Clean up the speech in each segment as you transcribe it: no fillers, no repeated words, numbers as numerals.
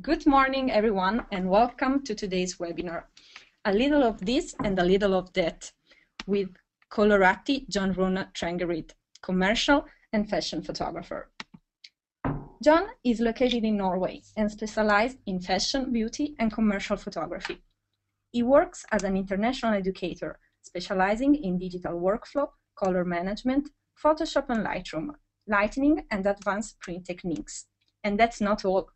Good morning, everyone, and welcome to today's webinar. A little of this and a little of that with Colorati John Runa Trengerid, commercial and fashion photographer. John is located in Norway and specialized in fashion, beauty, and commercial photography. He works as an international educator, specializing in digital workflow, color management, Photoshop and Lightroom, lighting, and advanced print techniques. And that's not all.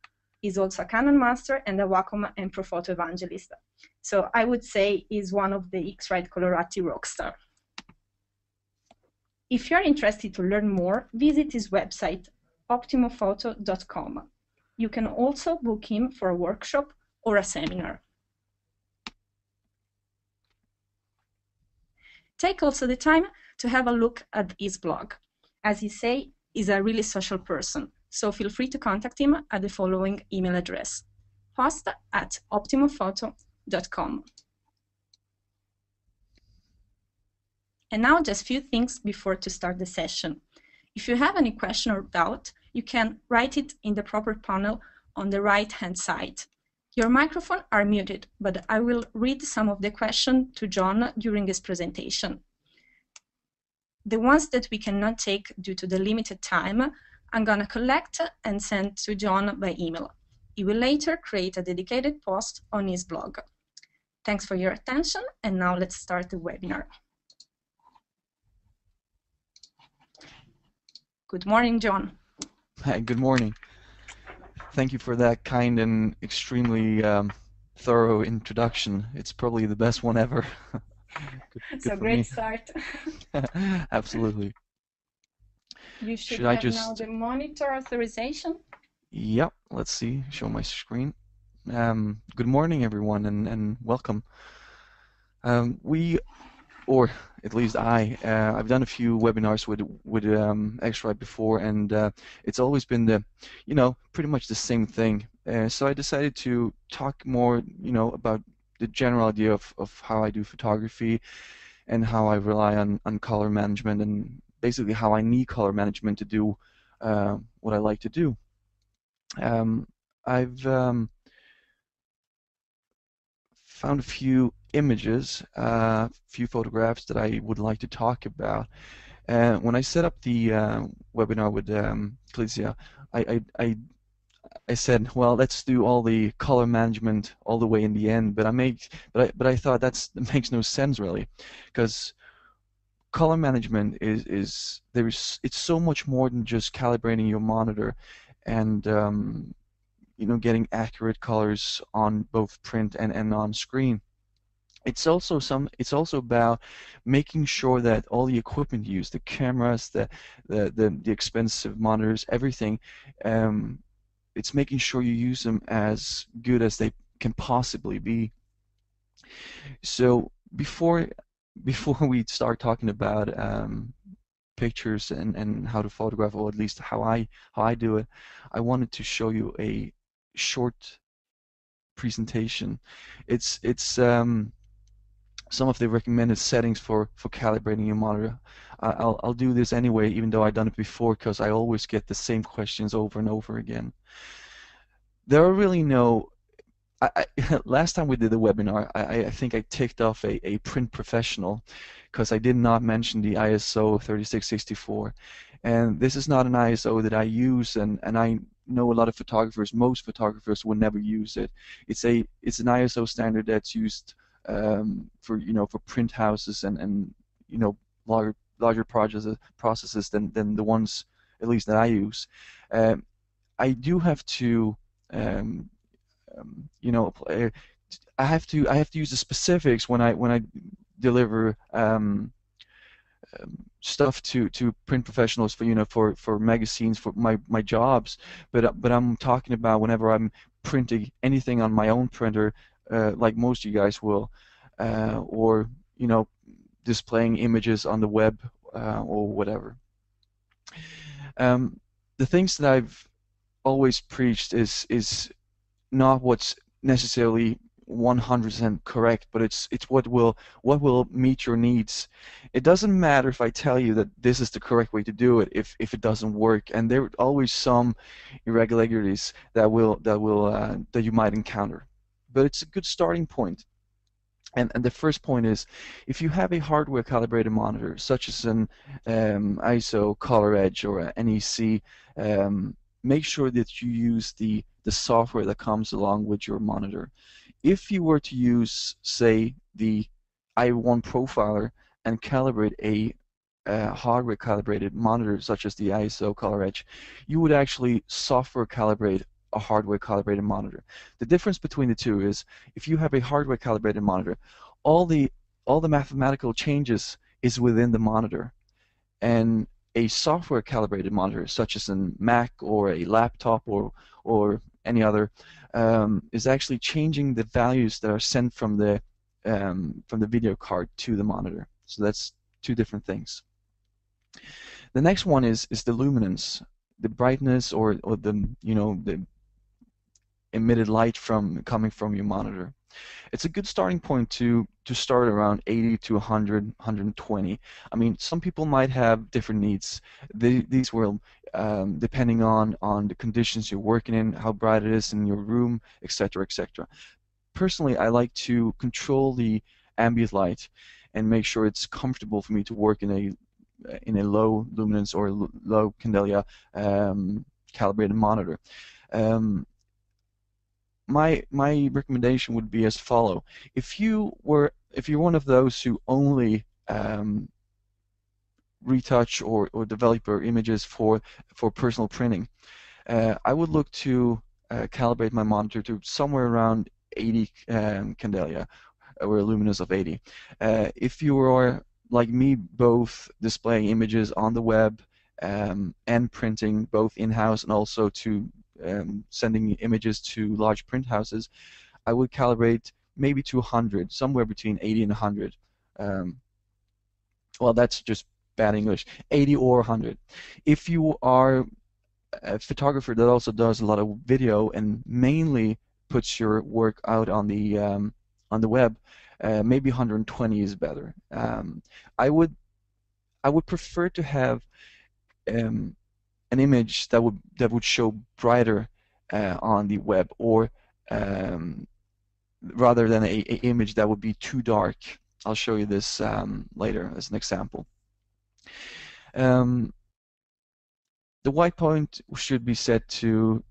He's also a Canon master and a Wacom and Profoto evangelist. So I would say he's one of the X-Rite Colorati rockstar. If you're interested to learn more, visit his website, optimophoto.com. You can also book him for a workshop or a seminar. Take also the time to have a look at his blog. As he say, he's a really social person, so feel free to contact him at the following email address, post@optimophoto.com. And now just a few things before to start the session. If you have any question or doubt, you can write it in the proper panel on the right-hand side. Your microphones are muted, but I will read some of the questions to John during his presentation. The ones that we cannot take due to the limited time, I'm going to collect and send to John by email. He will later create a dedicated post on his blog. Thanks for your attention, and now let's start the webinar. Good morning, John. Hi, good morning. Thank you for that kind and extremely thorough introduction. It's probably the best one ever. It's a great start. Absolutely. You should have now the monitor authorization. Yep, let's see, show my screen. Good morning, everyone, and welcome. Or at least I've done a few webinars with X-Rite before, and it's always been pretty much the same thing. So I decided to talk more, about the general idea of how I do photography and how I rely on color management, and basically how I need color management to do what I like to do. I've found a few images, a few photographs that I would like to talk about. When I set up the webinar with Clicia, I said, well, let's do all the color management all the way in the end, but I thought that makes no sense really, because color management it's so much more than just calibrating your monitor and getting accurate colors on both print and on screen. It's also about making sure that all the equipment used, the cameras, the expensive monitors, everything, it's making sure you use them as good as they can possibly be. So before we start talking about pictures and how to photograph, or at least how I do it, I wanted to show you a short presentation. It's some of the recommended settings for calibrating your monitor. I'll do this anyway, even though I've done it before, because I always get the same questions over and over again. There are really no. Last time we did the webinar, I think I ticked off a print professional because I did not mention the ISO 3664, and this is not an ISO that I use, and I know a lot of photographers, most photographers would never use it. It's an ISO standard that's used for print houses and larger processes than the ones at least that I use. I do have to I have to use the specifics when I deliver stuff to print professionals for magazines, for my jobs, but I'm talking about whenever I'm printing anything on my own printer, like most of you guys will, or displaying images on the web or whatever. The things that I've always preached is not what's necessarily 100% correct, but it's what will meet your needs. It doesn't matter if I tell you that this is the correct way to do it if it doesn't work, and there are always some irregularities that you might encounter. But it's a good starting point. And the first point is, if you have a hardware calibrated monitor, such as an ISO, Color Edge, or a NEC, make sure that you use the software that comes along with your monitor. If you were to use, say, the I1 profiler and calibrate a hardware calibrated monitor, such as the ISO, Color Edge, you would actually software calibrate a hardware calibrated monitor. The difference between the two is, if you have a hardware calibrated monitor, all the mathematical changes is within the monitor, and a software calibrated monitor, such as a Mac or a laptop or any other, is actually changing the values that are sent from the video card to the monitor. So that's two different things. The next one is the luminance, the brightness, or the emitted light coming from your monitor. It's a good starting point to start around 80 to 100, 120. I mean, some people might have different needs. These will, depending on the conditions you're working in, how bright it is in your room, etc., etc. Personally, I like to control the ambient light and make sure it's comfortable for me to work in a low luminance or low candela calibrated monitor. My recommendation would be as follow. If you're one of those who only retouch or develop your images for personal printing, I would look to calibrate my monitor to somewhere around 80 candela, or a luminance of 80. If you are like me, both displaying images on the web and printing both in-house and also to sending images to large print houses, I would calibrate maybe to 100, somewhere between 80 and 100. Well, that's just bad English. 80 or 100. If you are a photographer that also does a lot of video and mainly puts your work out on the web, maybe 120 is better. I would prefer to have an image that would show brighter on the web, or rather than a image that would be too dark. I'll show you this later as an example. The white point should be set to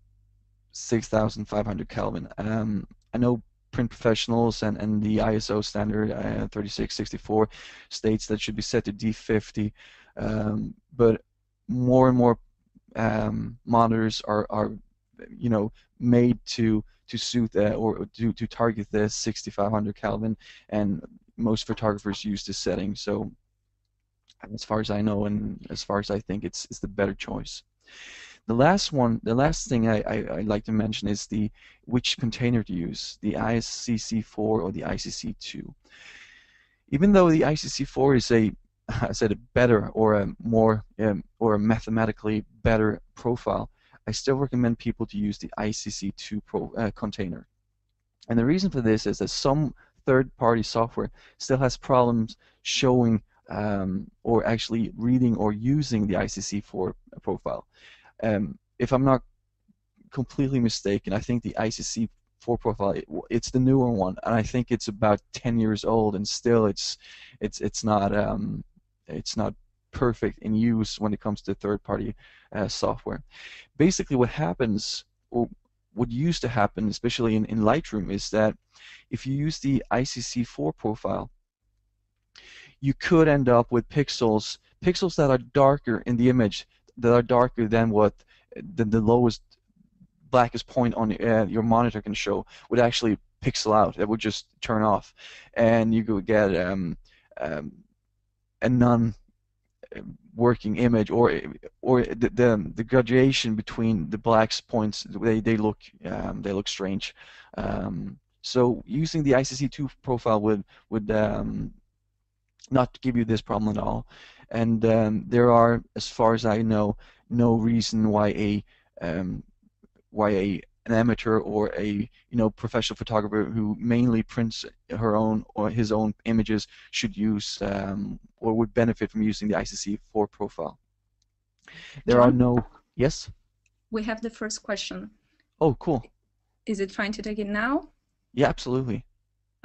6,500 Kelvin. I know print professionals and the ISO standard 3664 states that should be set to D50, but more and more monitors are made to suit that, or to target the 6,500 Kelvin, and most photographers use this setting. So as far as I know, and as far as I think, it's the better choice. The last thing I'd like to mention is which container to use, the ICC4 or the ICC2. Even though the ICC4 is I said a better or a more or a mathematically better profile, I still recommend people to use the ICC2 container. And the reason for this is that some third-party software still has problems showing or actually reading or using the ICC4 profile. If I'm not completely mistaken, I think the ICC4 profile, it's the newer one, and I think it's about 10 years old, and still it's not perfect in use when it comes to third-party software. Basically, what happens, or what used to happen, especially in Lightroom, is that if you use the ICC4 profile, you could end up with pixels that are darker in the image, that are darker than what the lowest blackest point on your monitor can show, would actually pixel out. It would just turn off, and you could get a non-working image, or the graduation between the black points, they look strange. So using the ICC2 profile would not give you this problem at all, and there are, as far as I know, no reason why a an amateur or a professional photographer who mainly prints her own or his own images should use or would benefit from using the ICC4 profile. There are John, no. Yes? we have the first question. Oh, cool. Is it fine to take it now? Yeah, absolutely.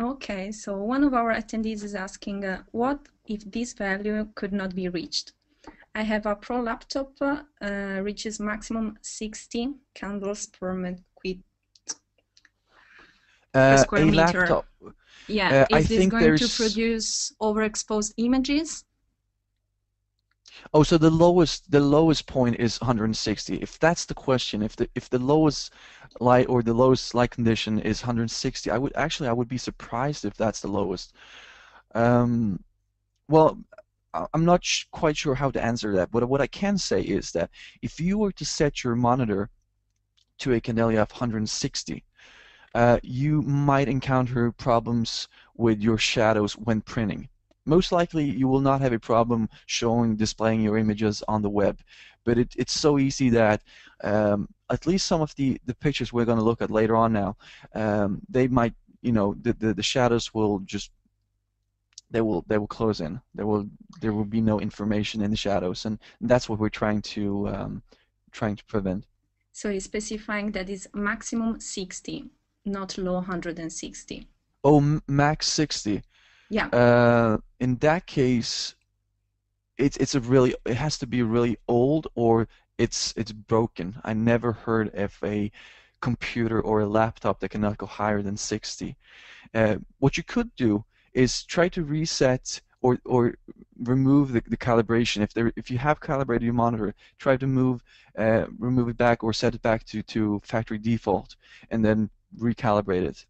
Okay, so one of our attendees is asking, what if this value could not be reached? I have a Pro laptop, reaches maximum 60 candles per square A meter. laptop. Yeah, I is this think going to produce overexposed images? Oh, so the lowest point is 160. If that's the question, if the lowest light or the lowest light condition is 160, I would be surprised if that's the lowest. Um, well, I'm not quite sure how to answer that, but what I can say is that if you were to set your monitor to a Candelia of 160, you might encounter problems with your shadows when printing. Most likely you will not have a problem displaying your images on the web, but it's so easy that at least some of the pictures we're going to look at later on now, they might, the shadows will just they will close in. There will be no information in the shadows, and that's what we're trying to prevent. So he's specifying that is maximum 60, not low 160. Oh, max 60. Yeah. In that case, it has to be really old or it's broken. I never heard of a computer or a laptop that cannot go higher than 60. What you could do is try to reset or remove the calibration. If you have calibrated your monitor, try to remove it back or set it back to factory default and then recalibrate it.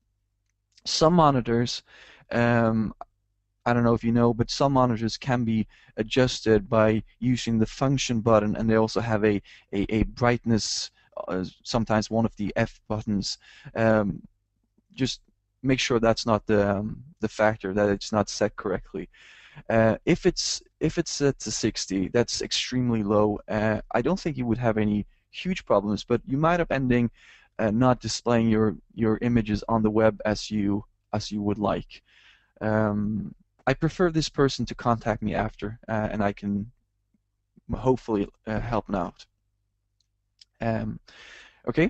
Some monitors, I don't know if you know, but some monitors can be adjusted by using the function button, and they also have a brightness, sometimes one of the F buttons. Just make sure that's not the factor, that it's not set correctly. If it's set to 60, that's extremely low. I don't think you would have any huge problems, but you might up ending not displaying your images on the web as you would like. I prefer this person to contact me after, and I can hopefully help them out. Okay.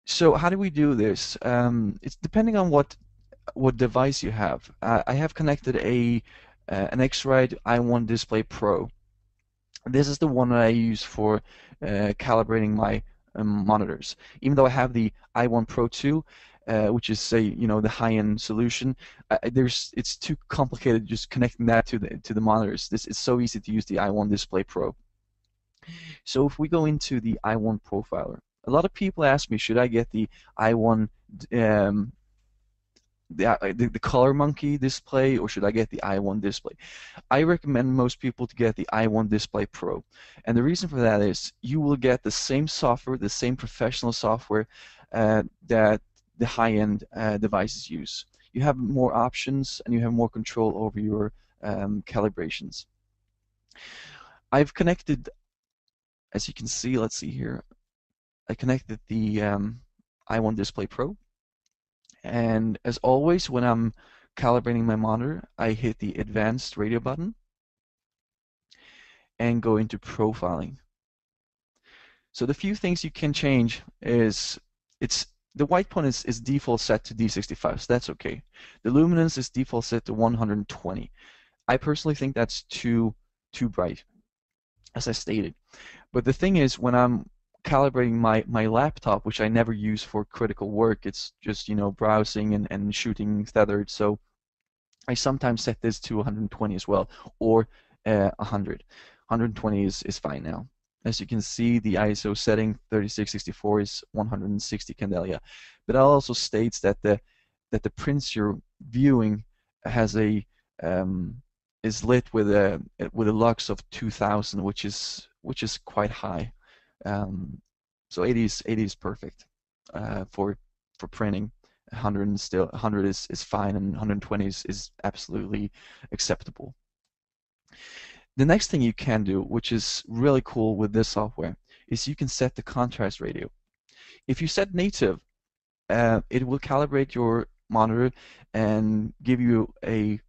So how do we do this? It's depending on what device you have. I have connected an X-Rite i1 Display Pro. This is the one that I use for calibrating my monitors. Even though I have the i1 Pro 2, which is the high-end solution, it's too complicated just connecting that to the monitors. This is so easy to use the i1 Display Pro. So if we go into the i1 profiler, a lot of people ask me, should I get the i1 the Color Monkey display, or should I get the i1 display? I recommend most people to get the i1 Display Pro, and the reason for that is you will get the same software, the same professional software that the high-end devices use. You have more options and you have more control over your calibrations. I've connected, as you can see, let's see here, I connected the i1 Display Pro. And as always, when I'm calibrating my monitor, I hit the advanced radio button and go into profiling. So the few things you can change is the white point is default set to D65, so that's okay. The luminance is default set to 120. I personally think that's too bright, as I stated. But the thing is, when I'm calibrating my laptop, which I never use for critical work, it's just browsing and shooting tethered, so I sometimes set this to 120 as well, or 100. 120 is fine now. As you can see, the ISO setting 3664 is 160 Candelia, but it also states that the prints you're viewing has is lit with a lux of 2000, which is quite high. So 80 is perfect for printing. 100 is fine, and 120 is absolutely acceptable. The next thing you can do, which is really cool with this software, is you can set the contrast ratio. If you set native, it will calibrate your monitor and give you a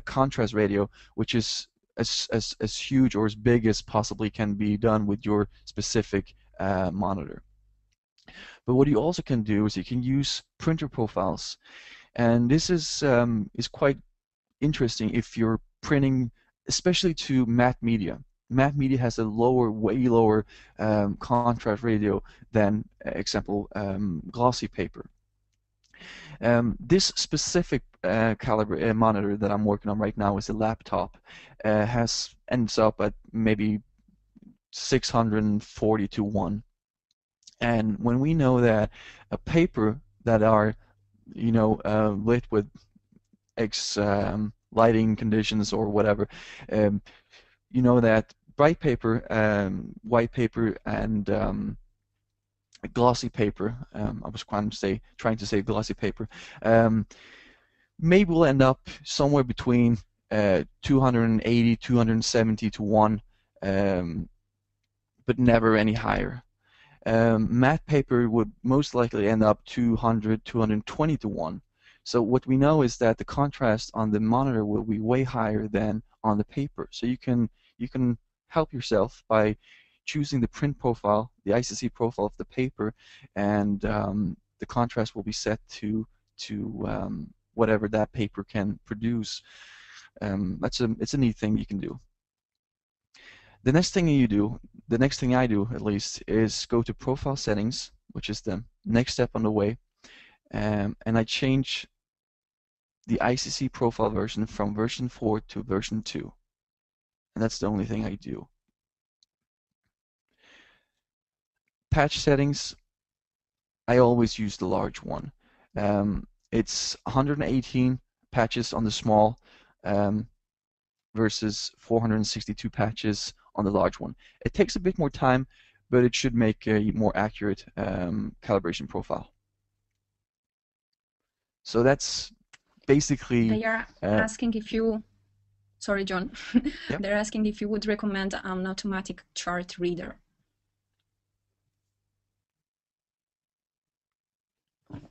contrast ratio which is as huge or as big as possibly can be done with your specific monitor. But what you also can do is you can use printer profiles, and this is quite interesting if you're printing, especially to matte media. Matte media has a way lower contrast ratio than, example, glossy paper. This specific monitor that I'm working on right now is a laptop. Ends up at maybe 640 to 1. And when we know that a paper that are, lit with X lighting conditions or whatever, you know that bright paper, white paper, and glossy paper, I was trying to say glossy paper, maybe we'll end up somewhere between 280, 270 to 1, but never any higher. Matte paper would most likely end up 200, 220 to 1. So what we know is that the contrast on the monitor will be way higher than on the paper. So you can help yourself by choosing the print profile, the ICC profile of the paper, and the contrast will be set to whatever that paper can produce. It's a neat thing you can do. The next thing I do at least, is go to Profile Settings, which is the next step on the way, and I change the ICC profile version from version 4 to version 2. And that's the only thing I do. Patch settings, I always use the large one. It's 118 patches on the small versus 462 patches on the large one. It takes a bit more time, but it should make a more accurate calibration profile. So that's basically... They are asking if you... Sorry, John. Yep. They're asking if you would recommend an automatic chart reader.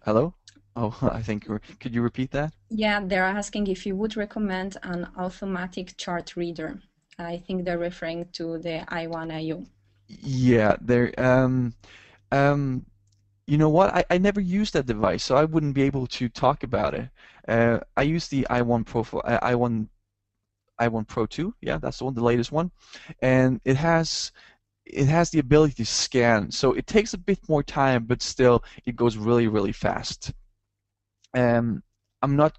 Hello? Oh, I think could you repeat that? Yeah, they're asking if you would recommend an automatic chart reader. I think they're referring to the i1IO. Yeah, they're you know what? I never used that device, so I wouldn't be able to talk about it. I use the i1 profile, i1 Pro 2. Yeah, that's the one, the latest one, and it has the ability to scan, so it takes a bit more time, but still it goes really, really fast. I'm not,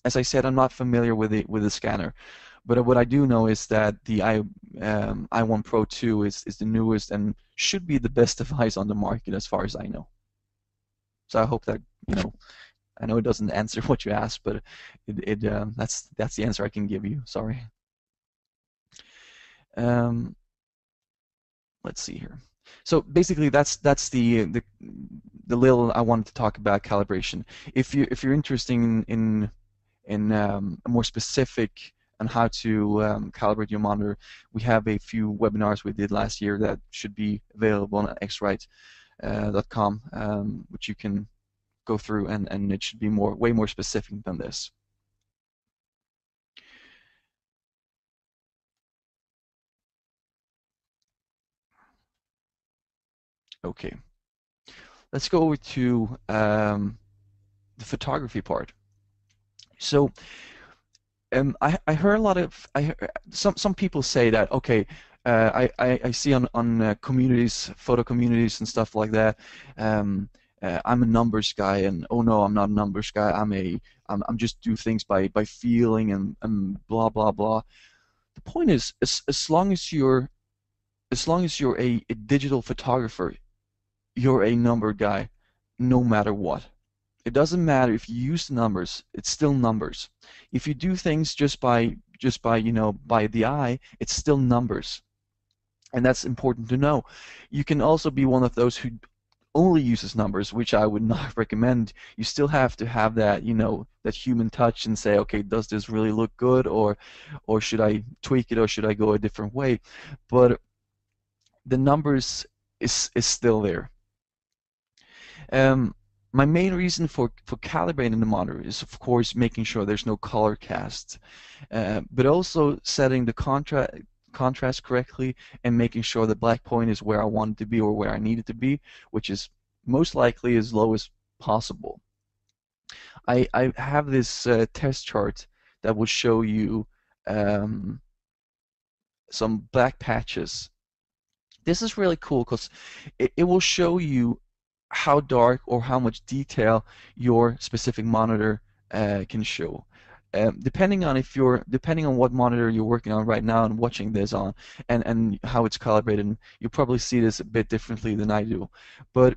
as I said, I'm not familiar with the scanner, but what I do know is that the i1 Pro 2 is the newest and should be the best device on the market as far as I know. So I hope that, I know it doesn't answer what you asked, but that's the answer I can give you. Sorry. Let's see here. So basically, that's the little I wanted to talk about calibration. If you're interested in a more specific on how to calibrate your monitor, we have a few webinars we did last year that should be available on xrite.com, which you can go through, and it should be way more specific than this. Okay, let's go over to the photography part. So I heard a lot of some people say that, okay, I see on communities, photo communities and stuff like that, I'm a numbers guy, and oh no, I'm not a numbers guy. I'm just do things by feeling and blah blah blah. The point is, as long as you're a digital photographer, you're a number guy, no matter what. It doesn't matter if you use numbers; it's still numbers. If you do things just by by the eye, it's still numbers, and that's important to know. You can also be one of those who only uses numbers, which I would not recommend. You still have to have that that human touch and say, okay, does this really look good, or should I tweak it, or should I go a different way? But the numbers is still there. Um, my main reason for calibrating the monitor is, of course, making sure there's no color cast, but also setting the contrast correctly and making sure the black point is where I want it to be or where I need it to be, which is most likely as low as possible. I have this test chart that will show you um, some black patches. This is really cool because it will show you how dark or how much detail your specific monitor can show. Depending on what monitor you're working on right now and watching this on, and how it's calibrated, you'll probably see this a bit differently than I do. But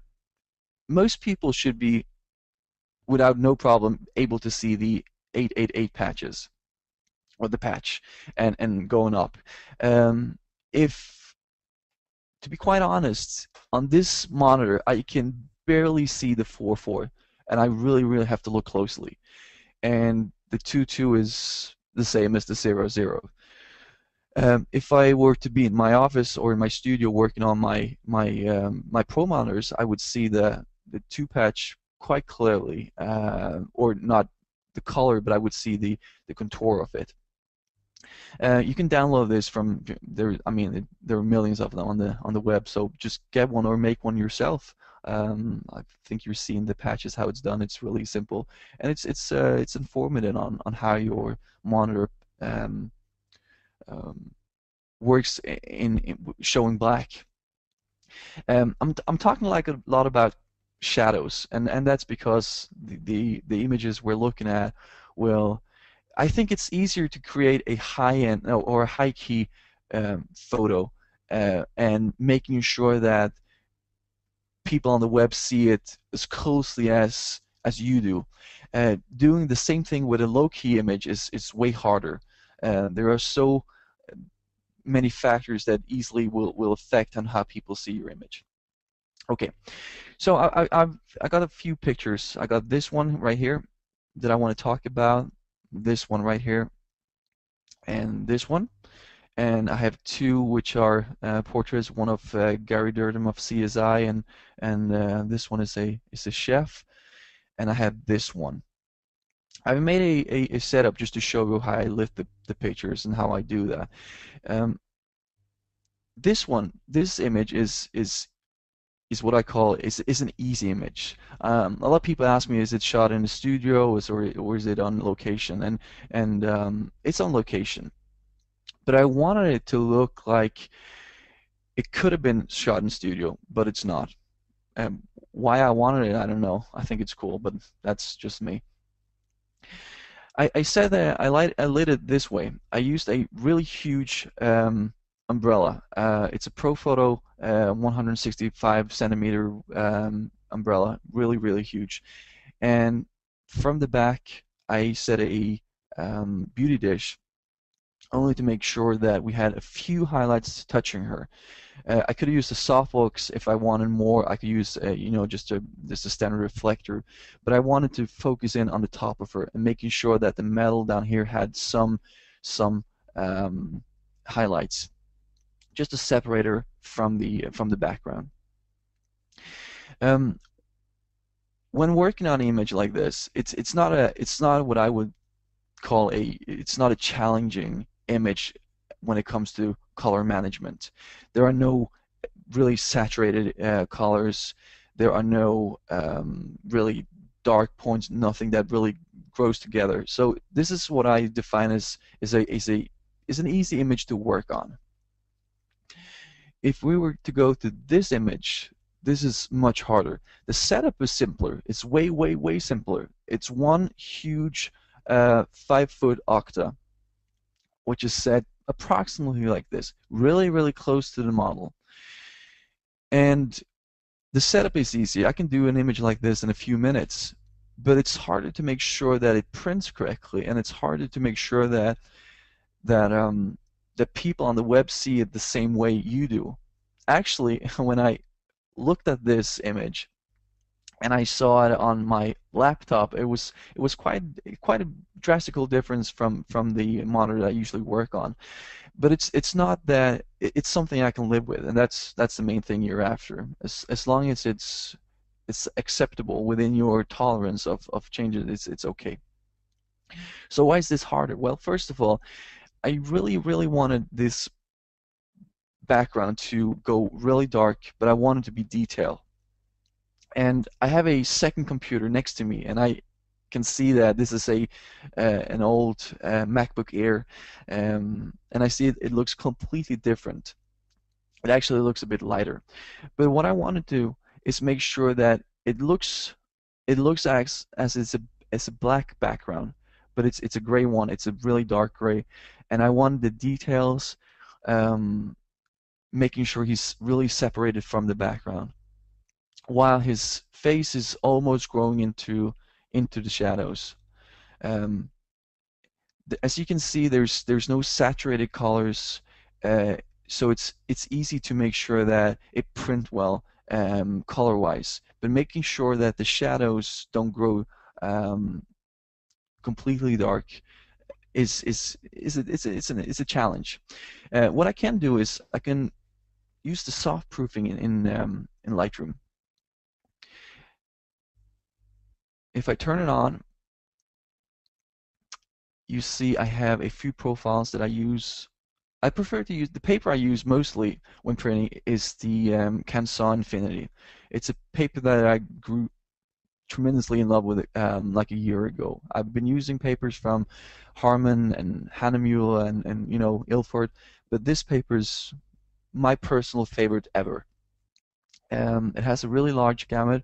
most people should be, without no problem, able to see the 888 patches or the patch and going up. If To be quite honest, on this monitor, I can barely see the 4.4, and I really have to look closely. And the 2.2 is the same as the 0.0. If I were to be in my office or in my studio working on my pro monitors, I would see the 2 patch quite clearly, or not the color, but I would see the contour of it. You can download this from there. I mean, there are millions of them on the web, so just get one or make one yourself. I think you're seeing the patches, how it's done. It's really simple, and it's informative on how your monitor um, um, works in showing black. I'm talking like a lot about shadows, and that's because the images we're looking at will. I think it's easier to create a high-end or a high-key photo, and making sure that people on the web see it as closely as you do. Doing the same thing with a low-key image is way harder. There are so many factors that easily will affect on how people see your image. Okay, so I got a few pictures. I got this one right here that I want to talk about. This one right here, and this one. And I have two which are portraits. One of Gary Durham of CSI, and this one is a chef. And I have this one. I've made a setup just to show you how I lift the pictures and how I do that. Um, this image is what I call is an easy image. A lot of people ask me, is it shot in a studio or is it on location? And it's on location. But I wanted it to look like it could have been shot in studio, but it's not. Why I wanted it, I don't know. I think it's cool, but that's just me. I said that I lit it this way. I used a really huge umbrella. It's a Profoto 165 centimeter umbrella, really huge. And from the back, I set a beauty dish, only to make sure that we had a few highlights touching her. I could have used a softbox if I wanted more. I could use, just a standard reflector, but I wanted to focus in on the top of her and making sure that the metal down here had some highlights, just to separate her from the background. When working on an image like this, it's not what I would call it's not a challenging image when it comes to color management. There are no really saturated colors. There are no really dark points. Nothing that really grows together. So this is what I define as an easy image to work on. If we were to go to this image, this is much harder. The setup is simpler. It's way simpler. It's one huge 5-foot octa, which is set approximately like this, really close to the model. And the setup is easy. I can do an image like this in a few minutes, but it's harder to make sure that it prints correctly, and it's harder to make sure that people on the web see it the same way you do. Actually, when I looked at this image, and I saw it on my laptop. It was quite a drastical difference from the monitor that I usually work on. But it's not that it's something I can live with, and that's the main thing you're after. As long as it's acceptable within your tolerance of changes, it's okay. So why is this harder? Well, first of all, I really wanted this background to go really dark, but I wanted to be detailed. And I have a second computer next to me, and I can see that this is a an old MacBook Air, and I see it looks completely different. It actually looks a bit lighter. But what I want to do is make sure that it looks as it's a black background, but it's a gray one. It's a really dark gray, and I want the details, um, making sure he's really separated from the background, while his face is almost growing into the shadows. Um, as you can see, there's no saturated colors, uh, so it's easy to make sure that it print well, color-wise, but making sure that the shadows don't grow um, completely dark it's a challenge. What I can do is I can use the soft proofing in Lightroom. If I turn it on, you see I have a few profiles that I use. I prefer to use the paper I use mostly when printing is the Canson Infinity. It's a paper that I grew tremendously in love with like a year ago. I've been using papers from Harman and Hahnemühle and Ilford, but this paper is my personal favorite ever. It has a really large gamut,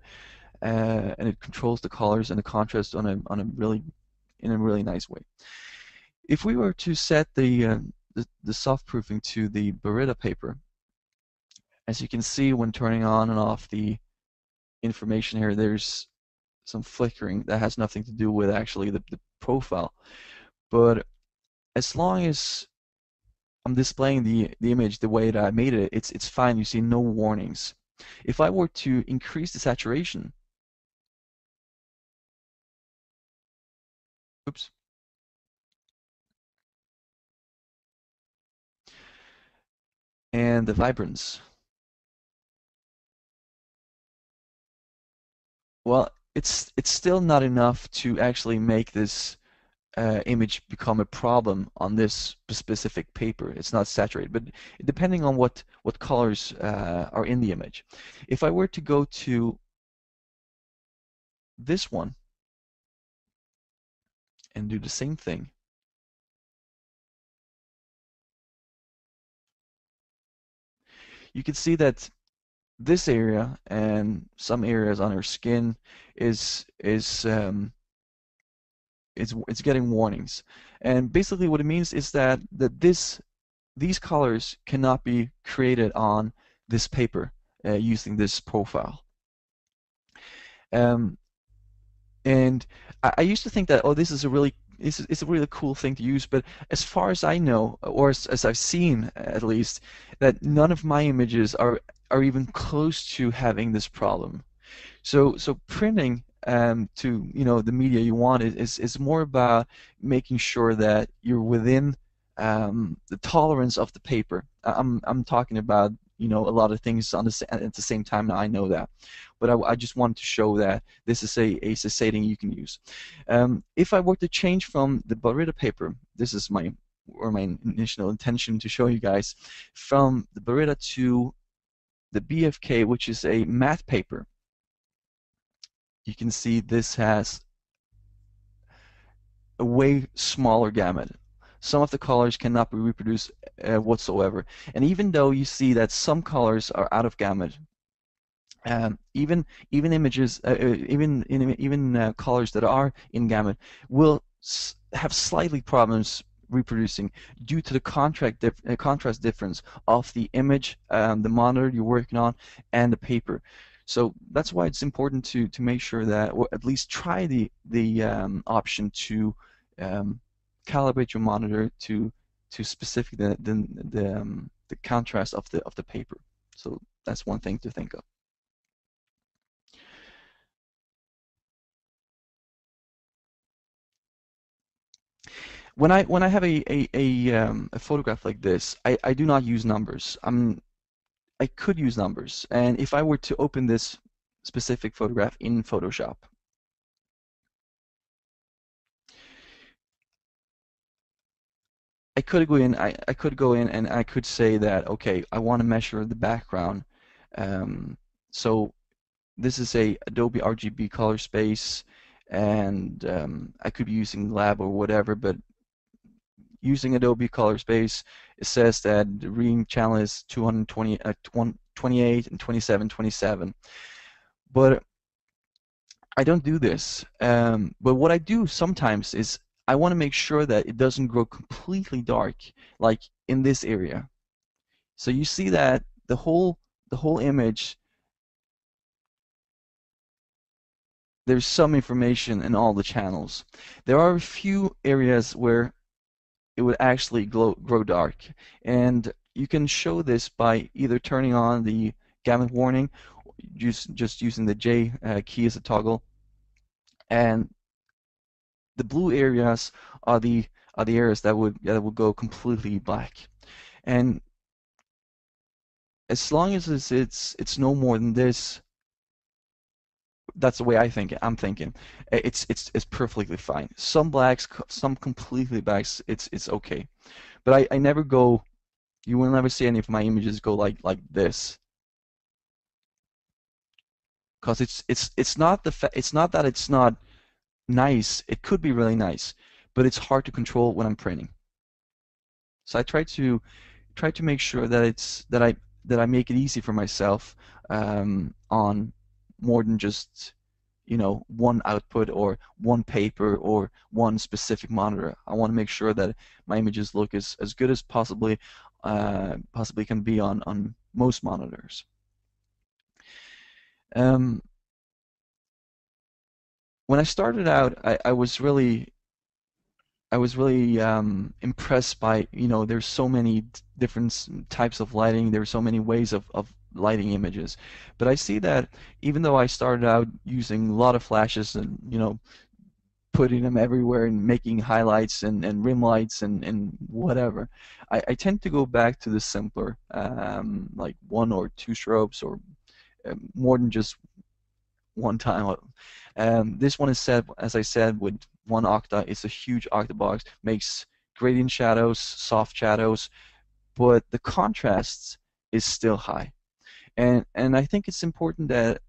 and it controls the colors and the contrast on a really in a really nice way. If we were to set the soft proofing to the Barita paper, as you can see when turning on and off the information here, there's some flickering that has nothing to do with actually the profile. But as long as I'm displaying the image the way that I made it, it's fine. You see no warnings. If I were to increase the saturation, oops, and the vibrance, well, it's still not enough to actually make this image become a problem on this specific paper. It's not saturated, but depending on what colors are in the image. If I were to go to this one and do the same thing, you can see that this area and some areas on her skin is it's getting warnings. And basically what it means is that these colors cannot be created on this paper using this profile. Um, and I used to think that, oh, this is a really it's a really cool thing to use, but as far as I know, or as I've seen at least, that none of my images are even close to having this problem. So printing to the media you want is more about making sure that you're within the tolerance of the paper. I'm talking about a lot of things at the same time. Now I know that, but I just wanted to show that this is a setting you can use. If I were to change from the Barita paper, this is my initial intention to show you guys, from the Barita to the BFK, which is a matte paper. You can see this has a way smaller gamut. Some of the colors cannot be reproduced whatsoever. And even though you see that some colors are out of gamut, even images, even colors that are in gamut will have slightly problems reproducing due to the contrast difference of the image, the monitor you're working on, and the paper. So that's why it's important to make sure that, or at least try the option to calibrate your monitor to specific the contrast of the paper. So that's one thing to think of. when I have a photograph like this, I do not use numbers. I could use numbers, and if I were to open this specific photograph in Photoshop, I could go in and I could say that, okay, I want to measure the background. So this is a Adobe RGB color space, and I could be using Lab or whatever, but using Adobe color space, it says that the reading channel is 220, 28 and 27, 27. But I don't do this. But what I do sometimes is I want to make sure that it doesn't grow completely dark, like in this area. So you see that the whole image, there's some information in all the channels. There are a few areas where it would actually grow dark, and you can show this by either turning on the gamut warning, just using the J key as a toggle, and the blue areas are the areas that would go completely black. And as long as it's no more than this, that's the way I'm thinking. It's perfectly fine. Some blacks, some completely blacks, it's okay. But I never go. You will never see any of my images go like this, because it's not that it's not nice. It could be really nice, but it's hard to control when I'm printing. So I try to make sure that I make it easy for myself on more than just one output or one paper or one specific monitor. I want to make sure that my images look as good as possibly can be on most monitors. Um, when I started out, I was really impressed by, there's so many different types of lighting. There's so many ways of lighting images. But I see that even though I started out using a lot of flashes and, putting them everywhere and making highlights and rim lights and whatever, I tend to go back to the simpler, like one or two strobes or more than just one time. This one is set, as I said, with one octa. It's a huge octabox, makes gradient shadows, soft shadows, but the contrast is still high. And I think it's important that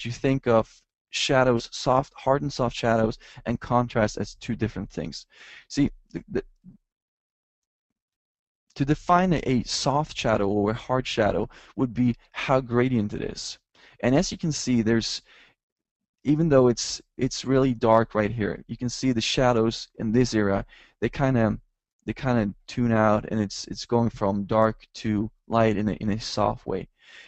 you think of shadows, hard and soft shadows, and contrast as two different things. See, to define a soft shadow or a hard shadow would be how gradient it is. And as you can see, even though it's really dark right here, you can see the shadows in this area. They kind of tune out, and it's going from dark to light in a soft way.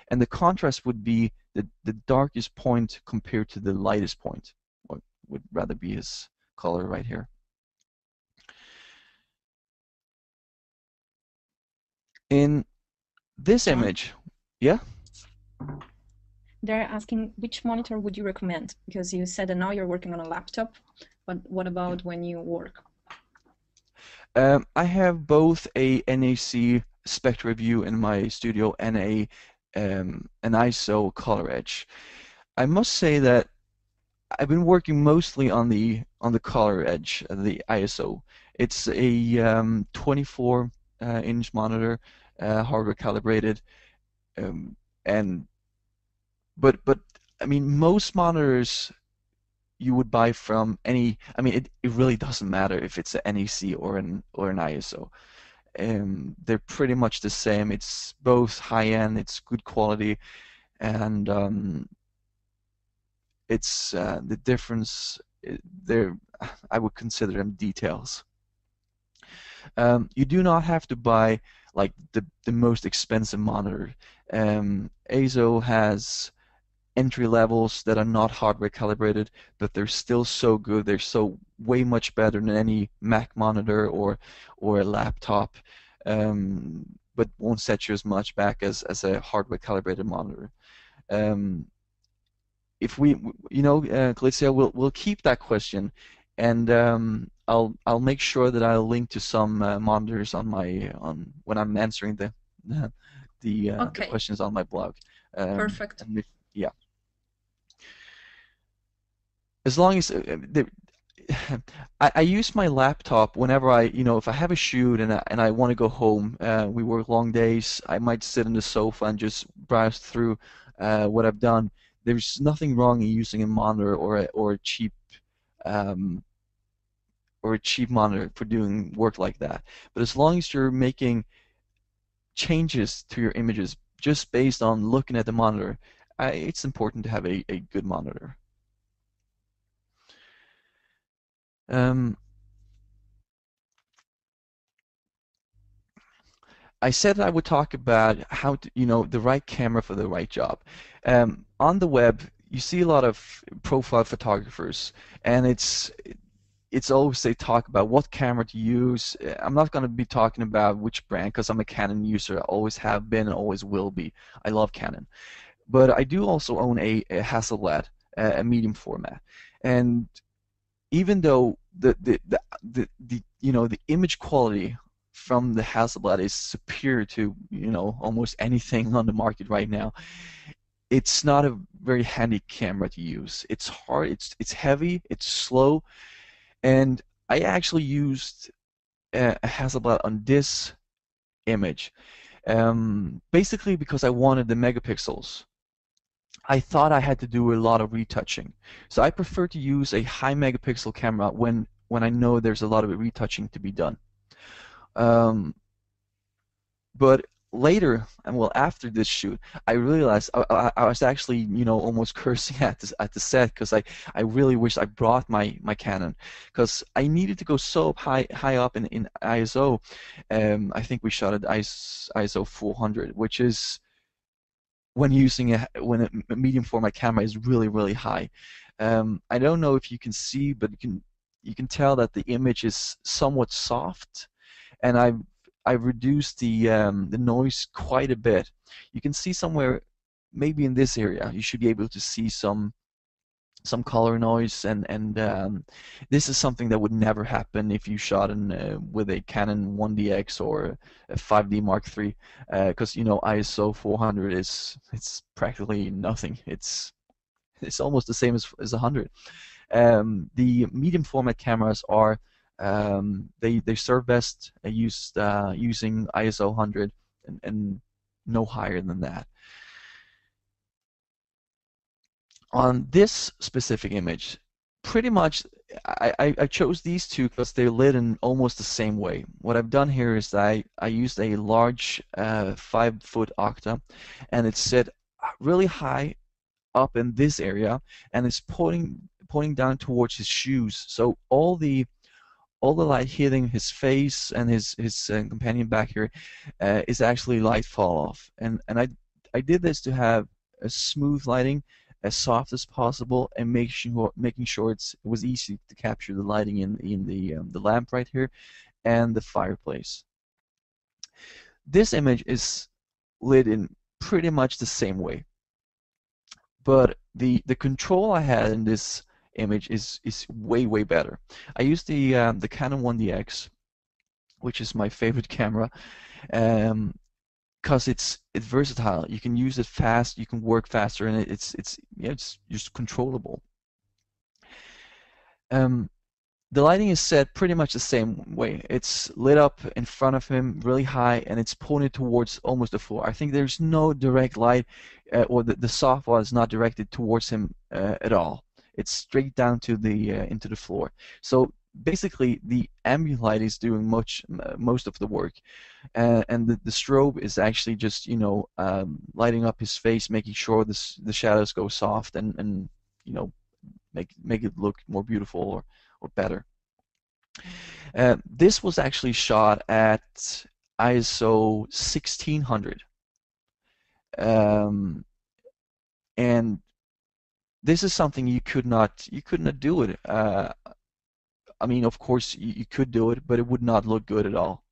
And the contrast would be the darkest point compared to the lightest point. What would rather be his color right here. In this John, image, yeah. they're asking which monitor would you recommend? Because you said that now you're working on a laptop, but what about when you work? I have both a NAC Spectra View in my studio and an ISO Color Edge. I must say that I've been working mostly on the Color Edge, the ISO. It's a 24 inch monitor, hardware calibrated, um, and but I mean most monitors you would buy from any. I mean it really doesn't matter if it's an NEC or an ISO. They're pretty much the same. It's both high end, it's good quality, and it's the difference. They're I would consider them details. You do not have to buy like the most expensive monitor. ASO has entry levels that are not hardware calibrated, but they're still so good. They're so way much better than any Mac monitor or a laptop, but won't set you as much back as a hardware calibrated monitor. Um, if we, Galicia, we'll keep that question, and I'll make sure that I'll link to some monitors on my on when I'm answering the Okay, questions on my blog. perfect. And if, yeah, as long as I use my laptop whenever if I have a shoot and I want to go home. We work long days. I might sit on the sofa and just browse through what I've done. There's nothing wrong in using a monitor um, or a cheap monitor for doing work like that. But as long as you're making changes to your images just based on looking at the monitor, it's important to have a good monitor. Um, I said I would talk about how to, the right camera for the right job. On the web, you see a lot of profile photographers, and it's always they talk about what camera to use. I'm not going to be talking about which brand because I'm a Canon user. I always have been and always will be. I love Canon. But I do also own a Hasselblad, a medium format. And even though the image quality from the Hasselblad is superior to almost anything on the market right now, it's not a very handy camera to use. It's hard, it's heavy, it's slow, and I actually used a Hasselblad on this image, basically because I wanted the megapixels. I thought I had to do a lot of retouching. So I prefer to use a high megapixel camera when I know there's a lot of retouching to be done. Um, but later, and well, after this shoot, I realized I was actually, almost cursing at the set because I really wish I brought my Canon because I needed to go so high up in ISO. I think we shot at ISO 400, which is when using a medium format camera is really high. I don't know if you can see, but you can tell that the image is somewhat soft, and I've reduced the noise quite a bit. You can see somewhere, maybe in this area, you should be able to see some color noise, and this is something that would never happen if you shot with a Canon 1DX or a 5D Mark III, because ISO 400 it's practically nothing. It's almost the same as 100. The medium format cameras are they serve best using ISO 100 and no higher than that. On this specific image, pretty much I chose these two because they're lit in almost the same way. What I've done here is that I used a large 5-foot octa, and it's set really high up in this area, and it's pointing down towards his shoes. So all the light hitting his face and his companion back here is actually light fall off. And I did this to have a smooth lighting, as soft as possible, and making sure it was easy to capture the lighting in the lamp right here and the fireplace. This image is lit in pretty much the same way, but the control I had in this image is way better. I used the Canon 1DX, which is my favorite camera, because it's versatile. You can use it fast, you can work faster, and it's just controllable. Um, the lighting is set pretty much the same way. It's lit up in front of him really high, and it's pointed towards almost the floor. I think there's no direct light, or the softball is not directed towards him at all. It's straight down to the into the floor. So basically, the ambient light is doing most of the work, and the strobe is actually just lighting up his face, making sure the shadows go soft and you know make it look more beautiful or better. This was actually shot at ISO 1600, and this is something you could not do it. I mean, of course you could do it, but it would not look good at all.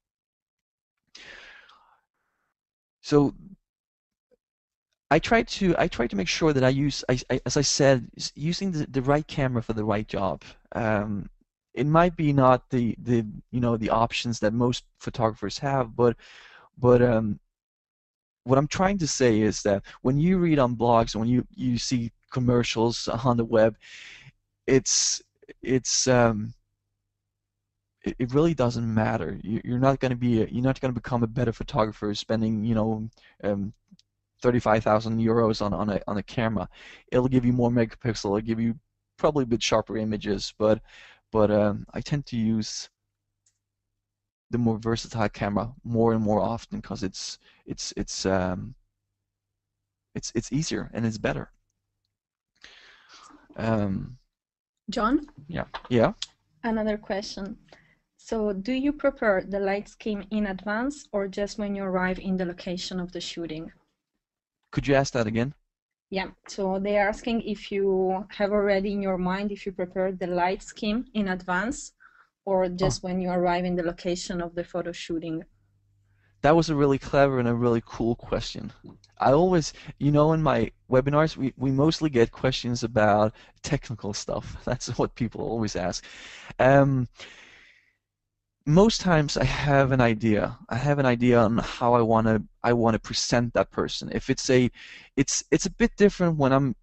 So I try to make sure that I use, as I said, using the right camera for the right job. it might be not the the options that most photographers have, but what I'm trying to say is that when you read on blogs, when you see commercials on the web, it's it's it really doesn't matter. You're not going to you're not going to become a better photographer spending, 35,000 euros on a camera. It'll give you more megapixel. It'll give you probably a bit sharper images, but I tend to use the more versatile camera more and more often because it's it's um it's easier and it's better. Um, John, yeah, yeah. another question. So, do you prepare the light scheme in advance or just when you arrive in the location of the shooting? Could you ask that again? Yeah, so they're asking if you have already in your mind if you prepare the light scheme in advance or Oh, just when you arrive in the location of the photo shooting. that was a really clever and a really cool question. I always, in my webinars, we mostly get questions about technical stuff. That's what people always ask. Um, Most times I have an idea. I have an idea on how I want to present that person. If it's a bit different when I'm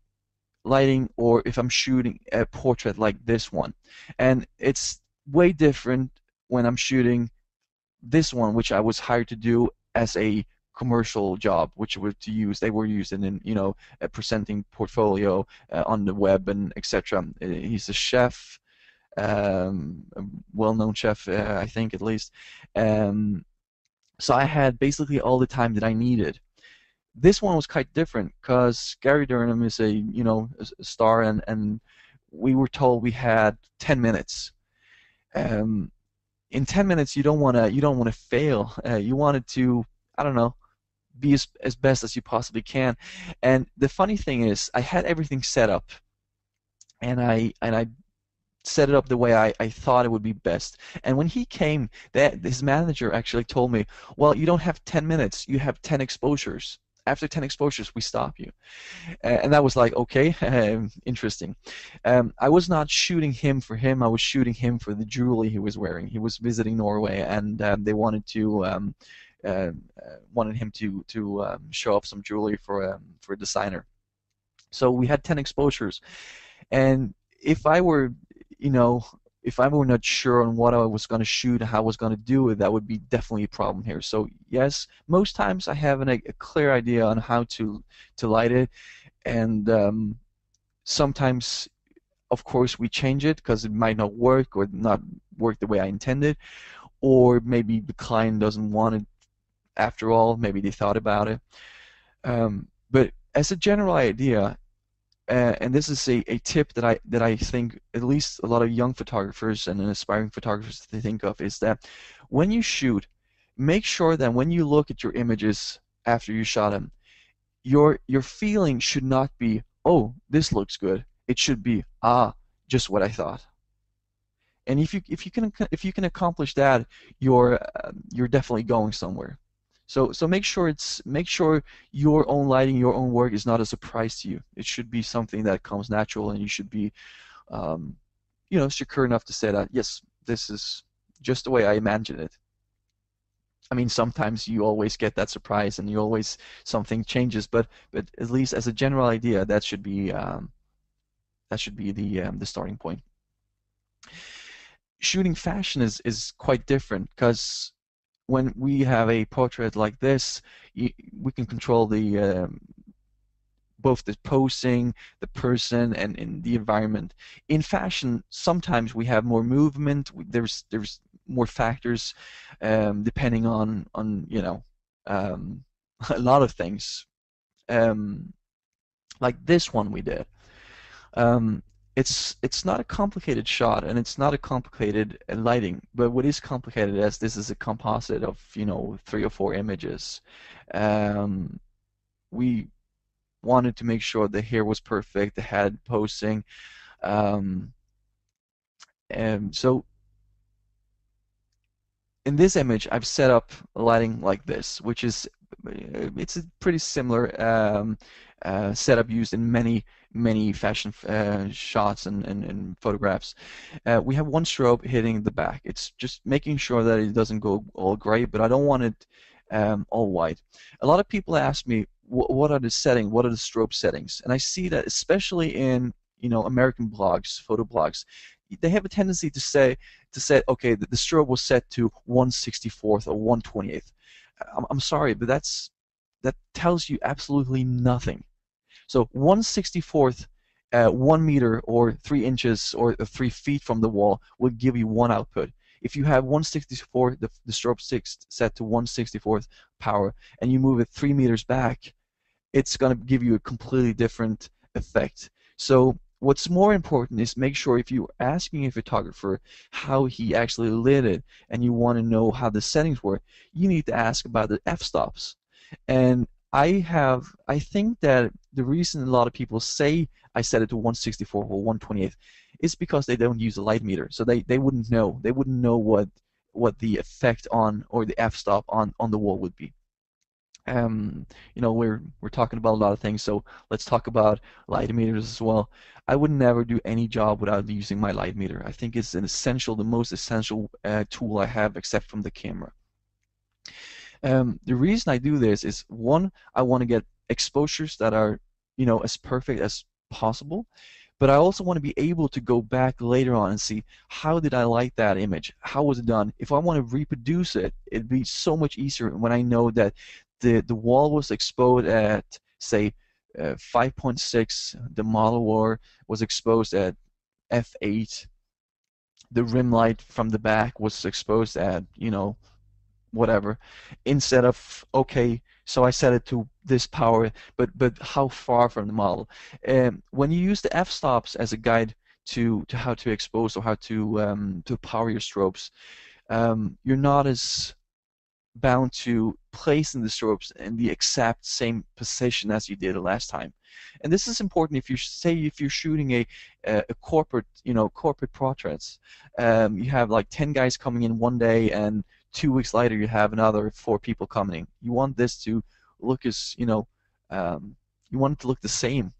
lighting or if I'm shooting a portrait like this one. And it's way different when I'm shooting this one, which I was hired to do as a commercial job, which were to use they were used in a presenting portfolio on the web and etc. He's a chef, a well-known chef, I think at least. Um, so I had basically all the time that I needed. This one was quite different because Gary Durham is a star, and we were told we had 10 minutes. Um, in 10 minutes, you don't want to fail. You wanted to, I don't know, be as best as you possibly can. And the funny thing is, I had everything set up, and I set it up the way I thought it would be best. And when he came, his manager actually told me, well, you don't have 10 minutes, you have 10 exposures. After 10 exposures, we stop you. And that was like, okay, interesting. I was not shooting him for him. I was shooting him for the jewelry he was wearing. He was visiting Norway, and they wanted him to show off some jewelry for a designer. So we had 10 exposures, and if I were, you know, if I were not sure on what I was going to shoot, how I was going to do it, that would be definitely a problem here. So yes, most times I have a clear idea on how to light it, and sometimes, of course, we change it because it might not work or not work the way I intended, or maybe the client doesn't want it after all. Maybe they thought about it. But as a general idea, and this is a tip that I think at least a lot of young photographers and aspiring photographers they think of is that when you shoot, make sure that when you look at your images after you shot them, your feeling should not be, oh, this looks good. It should be, ah, just what I thought. And if you can accomplish that, you're definitely going somewhere. So make sure your own lighting, your own work is not a surprise to you. It should be something that comes natural, and you should be um, secure enough to say that yes, this is just the way I imagined it. I mean, sometimes you always get that surprise, and you always something changes, but at least as a general idea, that should be the starting point. Shooting fashion is quite different because when we have a portrait like this, we can control the both the posing, the person, and the environment. In fashion, sometimes we have more movement. There's more factors depending on a lot of things. Um, like this one we did. Um, it's not a complicated shot and it's not a complicated lighting, but what is complicated is this is a composite of 3 or 4 images. Um, we wanted to make sure the hair was perfect, the head posing, um, and so in this image I've set up lighting like this, which is it's a pretty similar setup used in many fashion shots and photographs. We have one strobe hitting the back. It's just making sure that it doesn't go all gray, but I don't want it all white. A lot of people ask me, what are the settings? What are the strobe settings? And I see that especially in American blogs, photo blogs, they have a tendency to say okay, the strobe was set to 1/64th or 1/28th. I'm sorry, but that tells you absolutely nothing. So 1/64th, 1 meter or 3 inches or 3 feet from the wall will give you one output. If you have 1/64th, the strobe set to 1/64th power, and you move it 3 meters back, it's going to give you a completely different effect. So what's more important is make sure if you're asking a photographer how he actually lit it and you want to know how the settings were, you need to ask about the f-stops. And I think that the reason a lot of people say I set it to 1/64 or 1/28 is because they don't use a light meter, so they wouldn't know. They wouldn't know what the effect on or the f-stop on the wall would be. We're talking about a lot of things, so let's talk about light meters as well. I would never do any job without using my light meter. I think it's the most essential tool I have, except from the camera. The reason I do this is, one, I want to get exposures that are, as perfect as possible, but I also want to be able to go back later on and see how did I light that image, how was it done. If I want to reproduce it, it'd be so much easier when I know that the wall was exposed at, say, 5.6, the model was exposed at f8, the rim light from the back was exposed at, whatever, instead of, okay, so I set it to this power, but how far from the model. When you use the f-stops as a guide to how to expose or how to power your strobes, you're not as bound to placing the strobes in the exact same position as you did the last time. And this is important if you're shooting a corporate corporate portraits. You have like 10 guys coming in one day, and 2 weeks later you have another 4 people coming. You want this to look as you want it to look the same.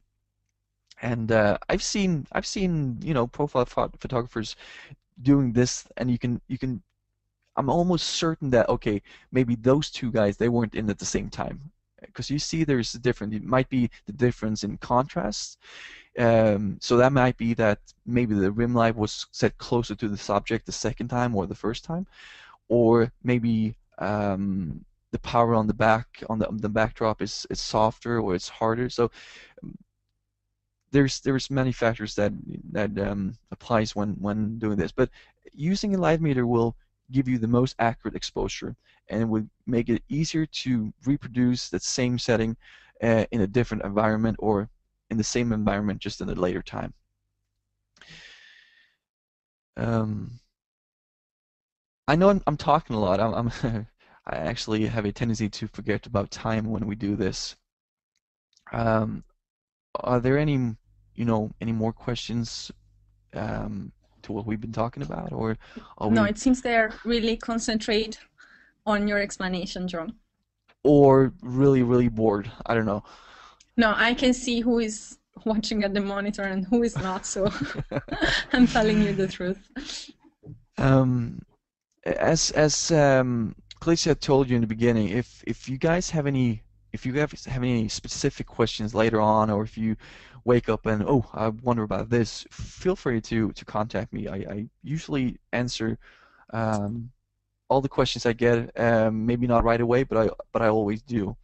And I've seen profile photographers doing this, and you can I'm almost certain that, okay, maybe those 2 guys, they weren't in at the same time, because you see there's a difference. It might be the difference in contrast. So that might be that maybe the rim light was set closer to the subject the second time or the first time, or maybe the power on the back on the backdrop is softer or it's harder. So there's many factors that applies when doing this. But using a light meter will give you the most accurate exposure, and it would make it easier to reproduce that same setting in a different environment or in the same environment just in a later time. I know I'm talking a lot. I actually have a tendency to forget about time when we do this. Are there any more questions to what we've been talking about, or are No, we, it seems they're really concentrate on your explanation, John. or really bored? I don't know. No, I can see who is watching at the monitor and who is not, so I'm telling you the truth. As Calicia told you in the beginning, if you guys have any specific questions later on, or if you wake up and, oh, I wonder about this, feel free to contact me. I usually answer all the questions I get, maybe not right away, but I always do.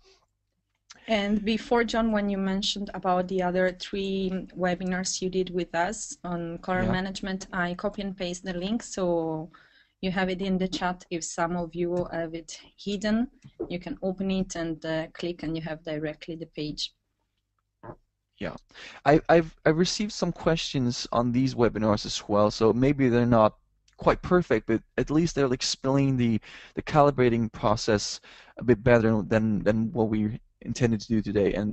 And before, John, when you mentioned about the other 3 webinars you did with us on color management, I copy and paste the link, so you have it in the chat. If some of you have it hidden, you can open it and click, and you have directly the page. Yeah, I've received some questions on these webinars as well, so maybe they're not quite perfect, but at least they'll explain the calibrating process a bit better than what we intended to do today. And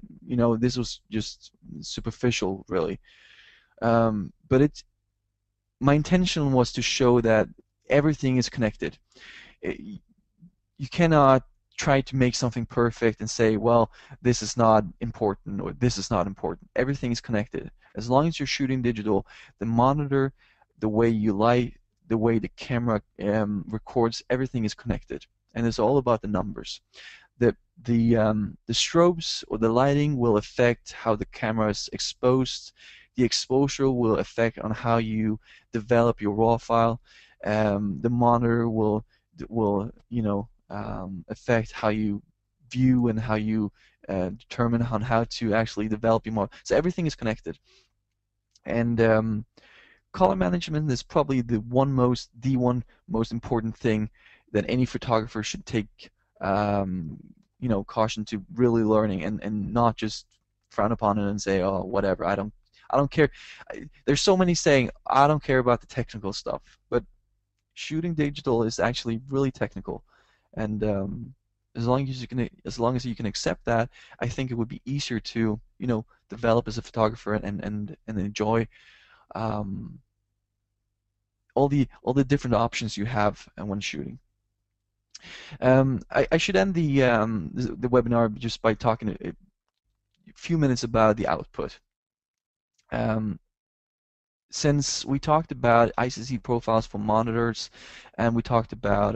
this was just superficial, really. But my intention was to show that everything is connected. You cannot try to make something perfect and say, well, this is not important or this is not important. Everything is connected. As long as you're shooting digital, the monitor, the way you light, the way the camera records, everything is connected, and it's all about the numbers. The strobes or the lighting will affect how the camera is exposed. The exposure will affect on how you develop your raw file. The monitor will affect how you view and how you determine on how to actually develop your model. So everything is connected. And color management is probably the one most important thing that any photographer should take caution to really learning, and not just frown upon it and say, oh, whatever, I don't care. There's so many saying I don't care about the technical stuff, but shooting digital is actually really technical, and as long as you can accept that, I think it would be easier to develop as a photographer and enjoy um, all the different options you have when shooting. I should end the webinar just by talking a few minutes about the output. Since we talked about ICC profiles for monitors and we talked about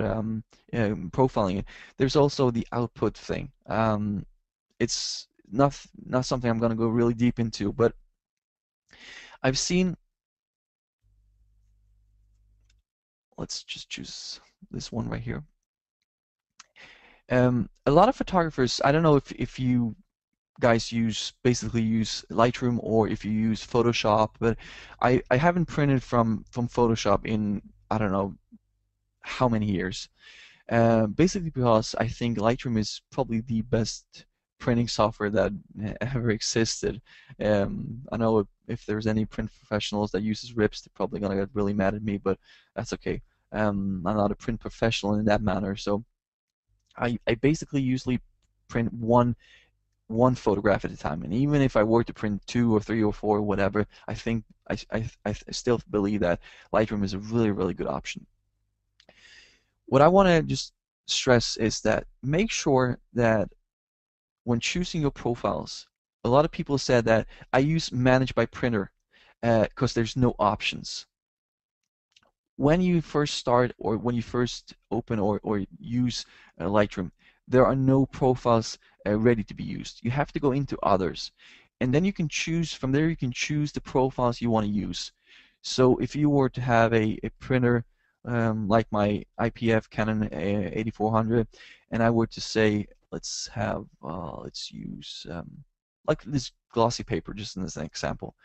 profiling, there's also the output thing. It's not something I'm going to go really deep into, but I've seen. Let's just choose this one right here. A lot of photographers, I don't know if you guys basically use Lightroom or if you use Photoshop, but I haven't printed from Photoshop in I don't know how many years. Basically because I think Lightroom is probably the best printing software that ever existed. I know if there's any print professionals that uses RIPs, they're probably gonna get really mad at me, but that's okay. I'm not a print professional in that manner, so I basically usually print one photograph at a time, and even if I were to print 2 or 3 or 4 or whatever, I think I still believe that Lightroom is a really good option. What I want to just stress is that make sure that when choosing your profiles, a lot of people said that I use Manage by Printer because there's no options. When you first start or when you first open or use Lightroom, there are no profiles ready to be used. You have to go into others, and then you can choose from there. You can choose the profiles you want to use. So if you were to have a printer like my IPF Canon 8400, and I were to say let's use like this glossy paper, just as an example,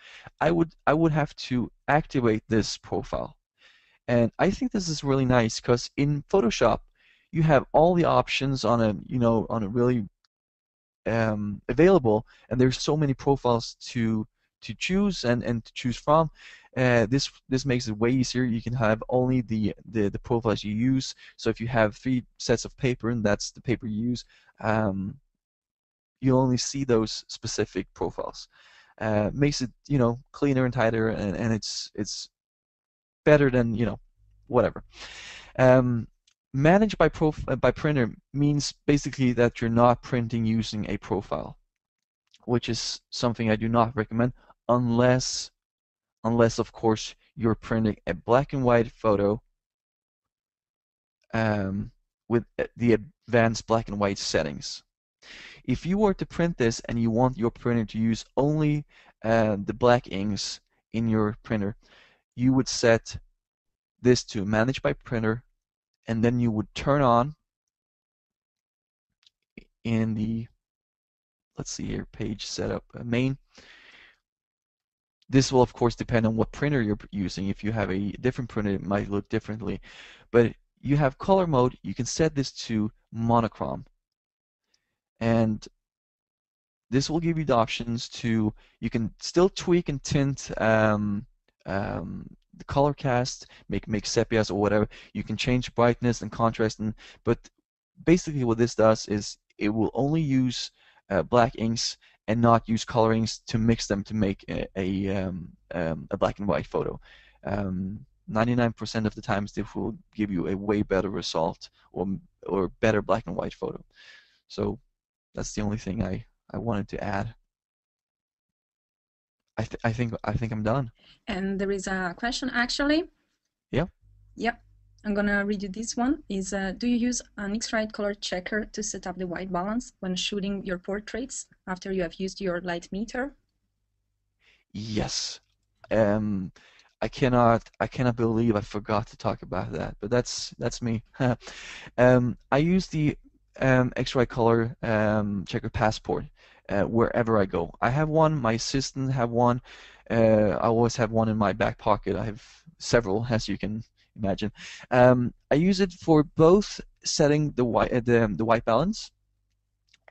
I would have to activate this profile. And I think this is really nice because in Photoshop you have all the options on a really available, and there's so many profiles to choose and to choose from. This makes it way easier. You can have only the profiles you use. So if you have 3 sets of paper and that's the paper you use, you only see those specific profiles. Makes it cleaner and tighter, and it's better than whatever. Manage by printer means basically that you're not printing using a profile, which is something I do not recommend unless of course you're printing a black and white photo with the advanced black and white settings. If you were to print this and you want your printer to use only the black inks in your printer, you would set this to Manage by Printer, and then you would turn on in the, let's see here, page setup main. This will of course depend on what printer you're using. If you have a different printer, it might look differently. But you have color mode. You can set this to monochrome, and this will give you the options to, you can still tweak and tint the color cast, make sepias or whatever. You can change brightness and contrast, but basically what this does is it will only use black inks and not use color inks to mix them to make a black and white photo. 99% of the times this will give you a way better result, or or better black and white photo. So that's the only thing I wanted to add. I think I'm done. And there is a question actually. Yeah. Yep. I'm gonna read you this one. Do you use an X-Rite color checker to set up the white balance when shooting your portraits after you have used your light meter? Yes. Um, I cannot believe I forgot to talk about that, but that's me. I use the X-Ray color checker passport wherever I go. I have one. My assistant have one. I always have one in my back pocket. I have several, as you can imagine. I use it for both setting the white balance,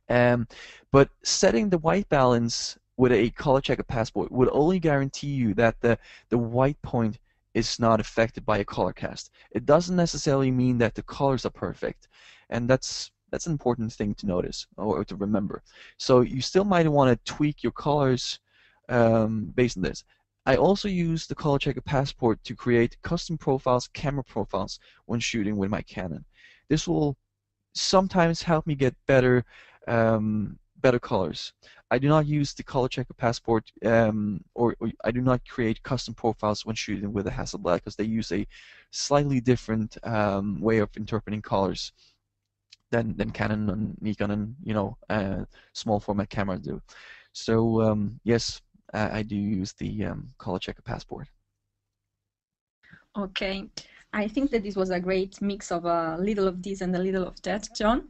um, but setting the white balance with a color checker passport would only guarantee you that the white point is not affected by a color cast. It doesn't necessarily mean that the colors are perfect, and that's an important thing to notice or to remember. So you still might want to tweak your colors based on this. I also use the color checker passport to create custom profiles, camera profiles, when shooting with my Canon. This will sometimes help me get better colors. I do not use the color checker passport, or I do not create custom profiles when shooting with a Hasselblad because they use a slightly different way of interpreting colors than Canon and Nikon and small format cameras do. So yes, I do use the color checker passport. Okay, I think that this was a great mix of a little of this and a little of that, John.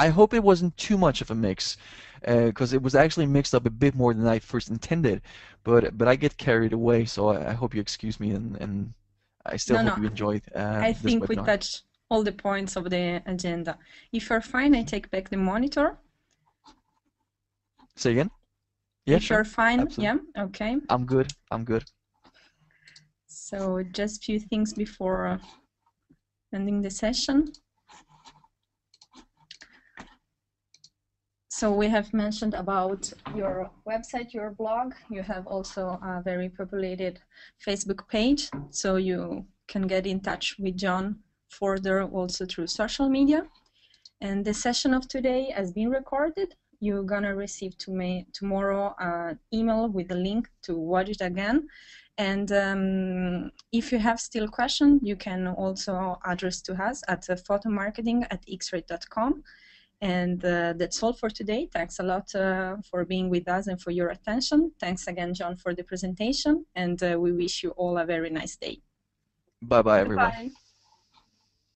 I hope it wasn't too much of a mix, because it was actually mixed up a bit more than I first intended, but I get carried away, so I hope you excuse me, and I still hope you enjoyed I this think we webinar. touched all the points of the agenda. If you're fine, I take back the monitor. Say again? Yeah, if sure. you're fine, Absolutely. yeah, okay. I'm good. I'm good. So just a few things before ending the session. So we have mentioned about your website, your blog. You have also a very populated Facebook page, so you can get in touch with John further also through social media. And the session of today has been recorded. You're gonna receive tomorrow an email with a link to watch it again. And if you have still questions, you can also address to us at photomarketing@xrite.com. And that's all for today. Thanks a lot for being with us and for your attention. Thanks again, John, for the presentation. And we wish you all a very nice day. Bye-bye, everyone. Bye.